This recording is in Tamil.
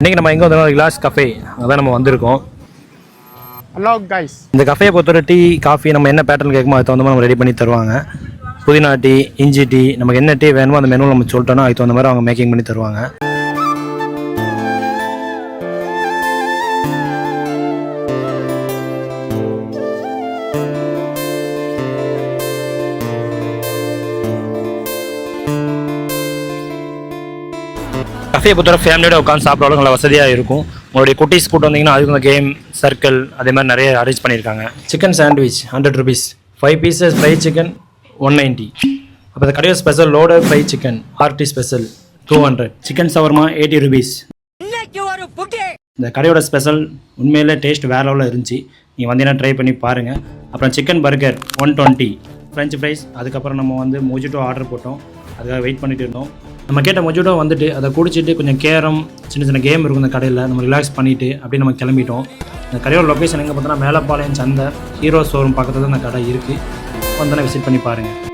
இன்னைக்கு நம்ம எங்கே வந்தோம்? ரிலாக்ஸ் கஃபே அதான் நம்ம வந்திருக்கோம். ஹலோ கைஸ், இந்த கஃபே பொறுத்தவரை டீ காஃபி நம்ம என்ன பேட்டர்ன் கேட்குமோ அதுக்கு தகுந்த மாதிரி நம்ம ரெடி பண்ணி தருவாங்க. புதினா டீ, இஞ்சி டீ, நமக்கு என்ன டீ வேணுமோ அந்த மெனு நம்ம சொல்லிட்டோம்னா அதுக்கு தகுந்த மாதிரி அவங்க மேக்கிங் பண்ணி தருவாங்க. கஃபே பொறுத்தவரை ஃபேமிலியோட உட்காந்து சாப்பிட்றவங்க நல்லா வசதியாக இருக்கும். உங்களுடைய குட்டீஸ் கூட்டு வந்தீங்கன்னா அதுக்கு இந்த கேம் சர்க்கிள் அதே மாதிரி நிறைய அரேஞ்ச் பண்ணியிருக்காங்க. Chicken sandwich 100 rupees, 5 pieces fry chicken 190. அப்போ இந்த கடையோட ஸ்பெஷல் லோடர் ஃப்ரை சிக்கன் ஆர்டி ஸ்பெஷல் 200. Chicken shawarma 80 rupees. இந்த கடையோட ஸ்பெஷல் உண்மையிலே டேஸ்ட் வேற லெவலில் இருந்துச்சு. நீங்கள் வந்தீங்கன்னா ட்ரை பண்ணி பாருங்கள். அப்புறம் சிக்கன் பர்கர் 120. French fries. அதுக்கப்புறம் நம்ம வந்து மொஜிட்டோ ஆர்டர் போட்டோம். அதுக்காக வெயிட் பண்ணிட்டு இருந்தோம். நம்ம கேட்ட மொஜிட்டோ வந்துட்டு அதை குடிச்சிட்டு கொஞ்சம் கேரம் சின்ன சின்ன கேம் இருக்கும் இந்த கடையில். நம்ம ரிலாக்ஸ் பண்ணிவிட்டு அப்படியே நம்ம கிளம்பிட்டோம். இந்த கடையோட லொக்கேஷன் எங்கே பார்த்தோன்னா மேலப்பாளையம் சந்தை ஹீரோ ஷோரூம் பக்கத்தில் தான் இந்த கடை இருக்குது. வந்தோன்னா விசிட் பண்ணி பாருங்கள்.